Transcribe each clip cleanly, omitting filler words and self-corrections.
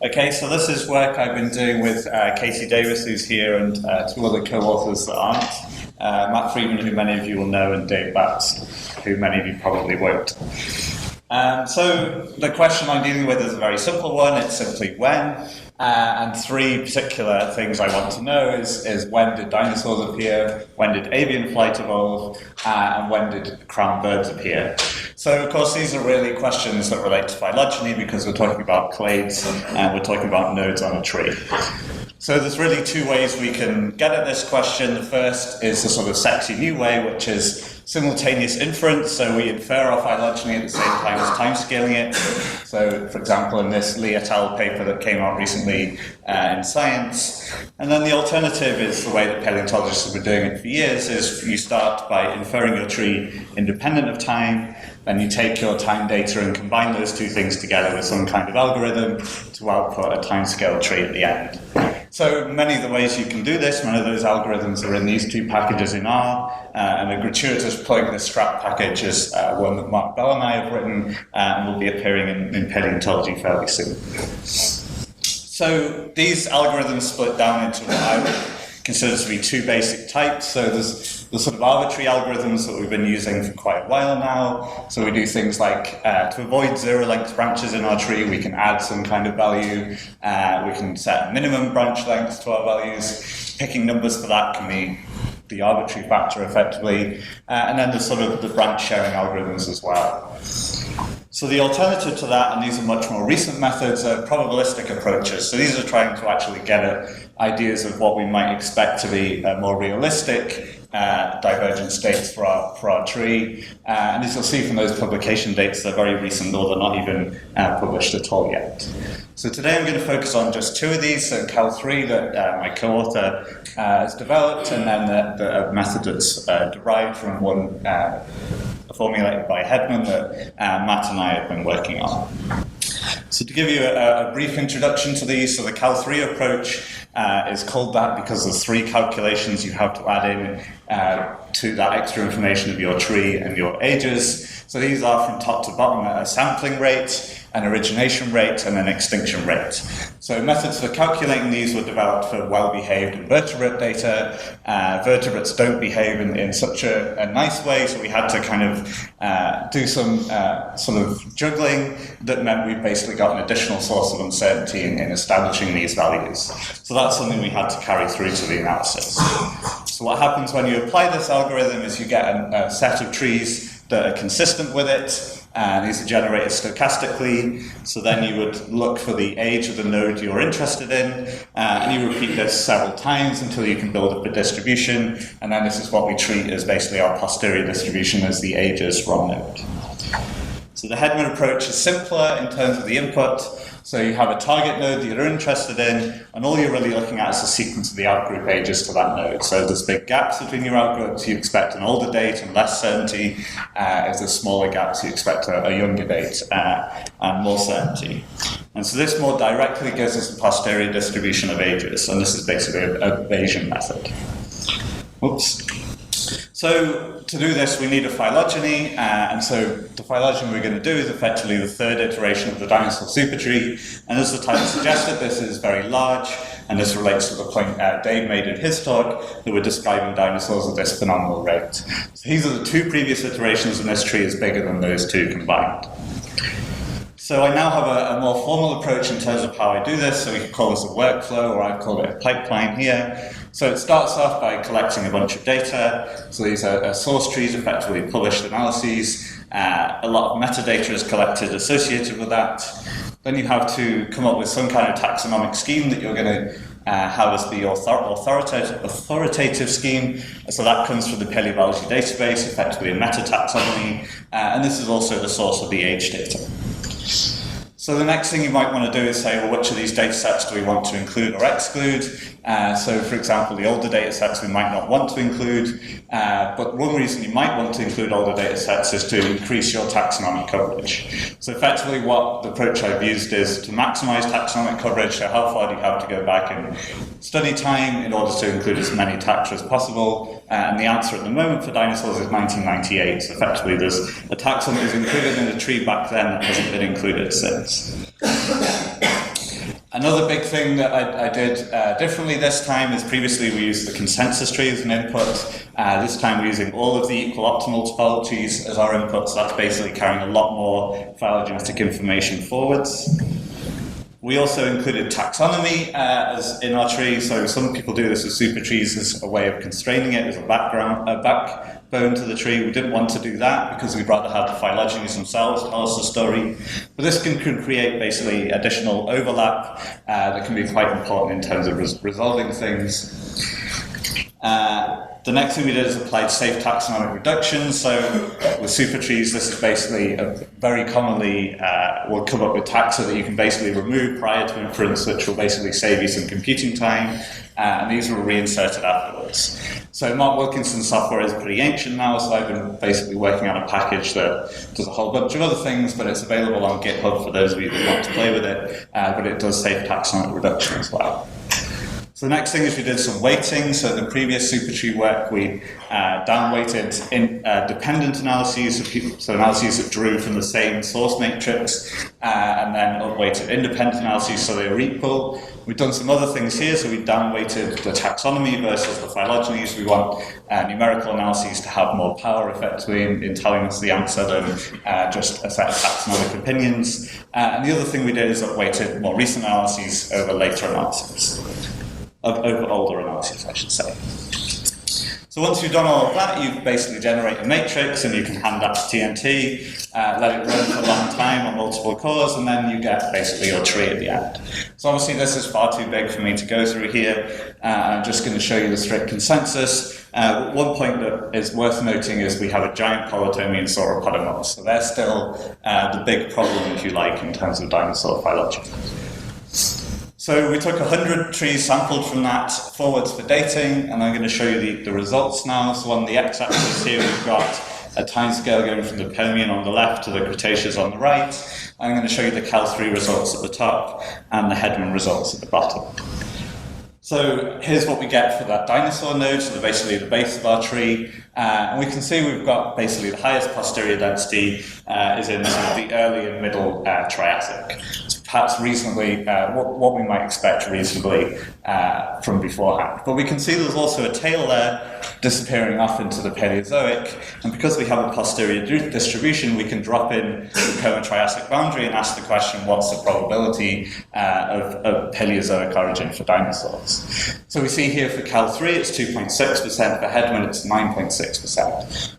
Okay, so this is work I've been doing with Katie Davis, who's here, and two other co-authors that aren't. Matt Friedman, who many of you will know, and Dave Bapst, who many of you probably won't. So the question I'm dealing with is a very simple one. It's simply when. And three particular things I want to know is when did dinosaurs appear, when did avian flight evolve, and when did crowned birds appear. So, of course, these are really questions that relate to phylogeny because we're talking about clades and we're talking about nodes on a tree. So there's really two ways we can get at this question. The first is the sort of sexy new way, which is simultaneous inference. So we infer our phylogeny at the same time as timescaling it. So, for example, in this Lee et al. Paper that came out recently in Science. And then the alternative is the way that paleontologists have been doing it for years, is you start by inferring your tree independent of time, then you take your time data and combine those two things together with some kind of algorithm to output a timescale tree at the end. So many of the ways you can do this, many of those algorithms are in these two packages in R, and a gratuitous plug, this Strat package, is one that Mark Bell and I have written and will be appearing in Paleontology fairly soon. So these algorithms split down into what I would consider to be two basic types. So there's the sort of arbitrary algorithms that we've been using for quite a while now. So we do things like, to avoid zero-length branches in our tree, we can add some kind of value. We can set minimum branch lengths to our values. Picking numbers for that can be the arbitrary factor, effectively. And then there's sort of the branch sharing algorithms as well. So the alternative to that, and these are much more recent methods, are probabilistic approaches. So these are trying to actually get at ideas of what we might expect to be more realistic divergent states for our tree. And as you'll see from those publication dates, they're very recent, or they're not even published at all yet. So today I'm going to focus on just two of these, so Cal3 that my co-author has developed, and then the method that's derived from one formulated by Hedman that Matt and I have been working on. So to give you a brief introduction to these, so the Cal3 approach is called that because there's three calculations you have to add in to that extra information of your tree and your ages. So these are from top to bottom a sampling rate, an origination rate, and an extinction rate. So methods for calculating these were developed for well-behaved invertebrate data. Vertebrates don't behave in such a nice way, so we had to kind of do some sort of juggling that meant we basically got an additional source of uncertainty in establishing these values. So that's something we had to carry through to the analysis. So what happens when you apply this algorithm is you get a set of trees that are consistent with it. These are generated stochastically, so then you would look for the age of the node you're interested in, and you repeat this several times until you can build up a distribution, and then this is what we treat as basically our posterior distribution as the ages from node. So the Hedman approach is simpler in terms of the input. So you have a target node that you're interested in, and all you're really looking at is the sequence of the outgroup ages to that node. So there's big gaps between your outgroups, you expect an older date and less certainty. If there's smaller gaps, you expect a younger date and more certainty. And so this more directly gives us a posterior distribution of ages, and this is basically a Bayesian method. Oops. So to do this, we need a phylogeny, and so the phylogeny we're going to do is effectively the third iteration of the dinosaur supertree, and as the title suggested, this is very large, and this relates to the point Dave made in his talk, that we're describing dinosaurs at this phenomenal rate. So these are the two previous iterations, and this tree is bigger than those two combined. So I now have a more formal approach in terms of how I do this, so we can call this a workflow, or I've called it a pipeline here. So it starts off by collecting a bunch of data. So these are source trees, effectively published analyses. A lot of metadata is collected associated with that. Then you have to come up with some kind of taxonomic scheme that you're going to have as the authoritative scheme. So that comes from the paleobiology database, effectively a meta-taxonomy. And this is also the source of the age data. So the next thing you might want to do is say, well, which of these data sets do we want to include or exclude? So, for example, the older data sets we might not want to include, but one reason you might want to include older data sets is to increase your taxonomic coverage. So effectively what the approach I've used is to maximize taxonomic coverage, so how far do you have to go back in study time in order to include as many taxa as possible? And the answer at the moment for dinosaurs is 1998, so effectively there's a taxon that was included in a tree back then that hasn't been included since. Another big thing that I did differently this time is previously we used the consensus tree as an input. This time we're using all of the equal optimal topologies as our input, so that's basically carrying a lot more phylogenetic information forwards. We also included taxonomy as in our tree, so some people do this with super trees as a way of constraining it as a backbone to the tree. We didn't want to do that because we'd rather have the phylogenies themselves tell us the story. But this can create basically additional overlap that can be quite important in terms of resolving things. The next thing we did is applied safe taxonomic reduction. So with super trees, this is basically very commonly will come up with taxa that you can basically remove prior to inference, which will basically save you some computing time, and these were reinserted afterwards. So Mark Wilkinson's software is pretty ancient now, so I've been basically working on a package that does a whole bunch of other things, but it's available on GitHub for those of you that want to play with it, but it does safe taxonomic reduction as well. So the next thing is we did some weighting. So in the previous supertree work, we down-weighted dependent analyses, so analyses that drew from the same source matrix, and then up-weighted independent analyses so they were equal. We've done some other things here, so we down-weighted the taxonomy versus the phylogenies. We want numerical analyses to have more power effectively in telling us the answer than just a set of taxonomic opinions. And the other thing we did is up-weighted more recent analyses over later analyses. Over older analysis, I should say. So once you've done all of that, you basically generate a matrix and you can hand that to TNT, let it run for a long time on multiple cores, and then you get basically your tree at the end. So obviously this is far too big for me to go through here. I'm just going to show you the strict consensus. One point that is worth noting is we have a giant polytomian sauropodomorphs, so they're still the big problem, if you like, in terms of dinosaur phylogeny. So we took 100 trees sampled from that forwards for dating, and I'm going to show you the results now. So on the x-axis here, we've got a timescale going from the Permian on the left to the Cretaceous on the right. I'm going to show you the Cal3 results at the top and the Hedman results at the bottom. So here's what we get for that dinosaur node, so basically the base of our tree. And we can see we've got basically the highest posterior density is in the early and middle Triassic. So perhaps reasonably, what we might expect reasonably from beforehand. But we can see there's also a tail there disappearing off into the Paleozoic. And because we have a posterior distribution, we can drop in the Permo-Triassic boundary and ask the question, what's the probability of Paleozoic origin for dinosaurs? So we see here for Cal3 it's 2.6%, for Hedman it's 9.6%.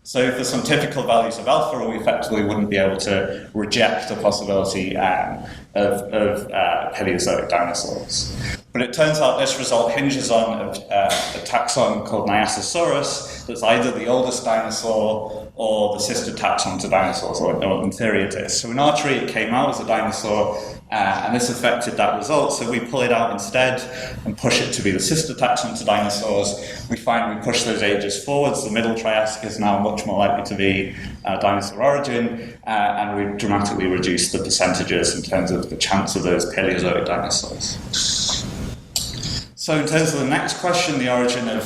So for some typical values of alpha, we effectively wouldn't be able to reject the possibility of Paleozoic dinosaurs. But it turns out this result hinges on a taxon called Nyasasaurus that's either the oldest dinosaur or the sister taxon to dinosaurs, or in theory it is. So in our tree it came out as a dinosaur, and this affected that result, so we pull it out instead and push it to be the sister taxon to dinosaurs. We find we push those ages forwards. The middle Triassic is now much more likely to be dinosaur origin, and we dramatically reduce the percentages in terms of the chance of those Paleozoic dinosaurs. So in terms of the next question, the origin of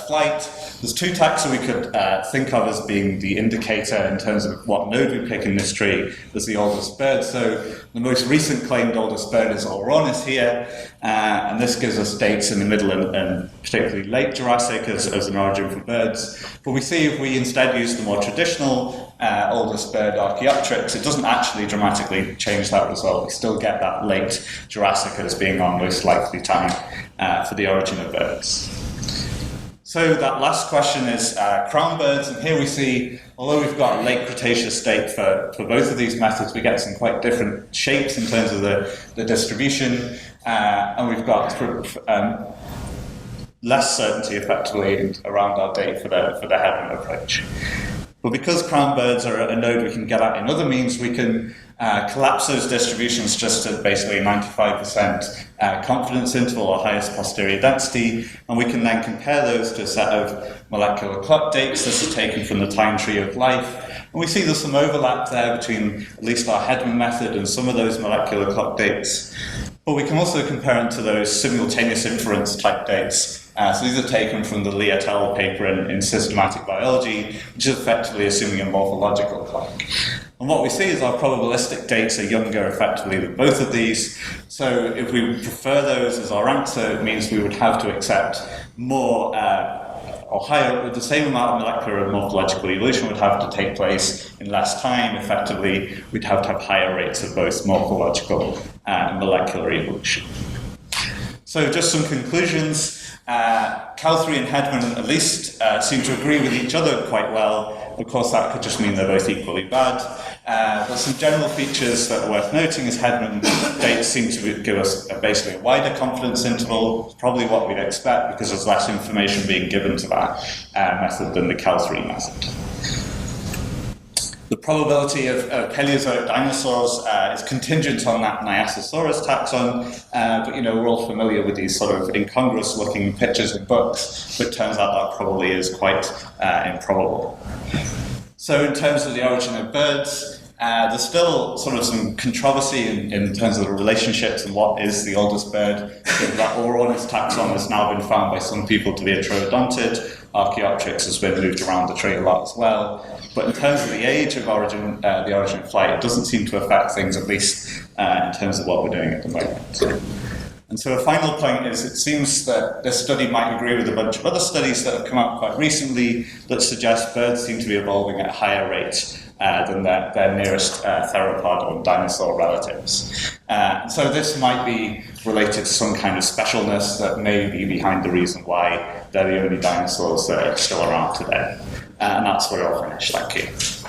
flight, there's two taxa we could think of as being the indicator in terms of what node we pick in this tree. There's the oldest bird. So the most recent claimed oldest bird is Auronis here, and this gives us dates in the middle and particularly late Jurassic as an origin for birds. But we see if we instead use the more traditional oldest bird, Archaeopteryx, it doesn't actually dramatically change that result. We still get that late Jurassic as being our most likely time for the origin of birds. So that last question is crown birds, and here we see, although we've got a late Cretaceous state for both of these methods, we get some quite different shapes in terms of the distribution, and we've got less certainty effectively around our date for the Hedman approach. But because crown birds are a node we can get at in other means, we can collapse those distributions just to basically 95% confidence interval or highest posterior density, and we can then compare those to a set of molecular clock dates. This is taken from the time tree of life, and we see there's some overlap there between at least our Hedman method and some of those molecular clock dates. But we can also compare them to those simultaneous inference type dates. So these are taken from the Lee et al. Paper in Systematic Biology, which is effectively assuming a morphological clock. And And what we see is our probabilistic dates are younger effectively than both of these. So if we prefer those as our answer, it means we would have to accept more or higher, with the same amount of molecular and morphological evolution would have to take place in less time. Effectively, we'd have to have higher rates of both morphological and molecular evolution. So just some conclusions. Calthree and Hedman at least seem to agree with each other quite well. Of course, that could just mean they're both equally bad. But some general features that are worth noting is Hedman dates seem to give us basically a wider confidence interval, probably what we'd expect because there's less information being given to that method than the Calthree method. The probability of Paleozoic dinosaurs is contingent on that Nyasasaurus taxon, but we're all familiar with these sort of incongruous-looking pictures in books, but it turns out that probably is quite improbable. So in terms of the origin of birds, there's still sort of some controversy in terms of the relationships and what is the oldest bird. That Orornis taxon has now been found by some people to be a troodontid. Archaeopteryx has been moved around the tree a lot as well. But in terms of the age of origin, the origin of flight, it doesn't seem to affect things, at least in terms of what we're doing at the moment. And so a final point is it seems that this study might agree with a bunch of other studies that have come out quite recently that suggest birds seem to be evolving at higher rates than their nearest theropod or dinosaur relatives. So this might be related to some kind of specialness that may be behind the reason why they're the only dinosaurs that are still around today. And that's where I'll finish. Thank you.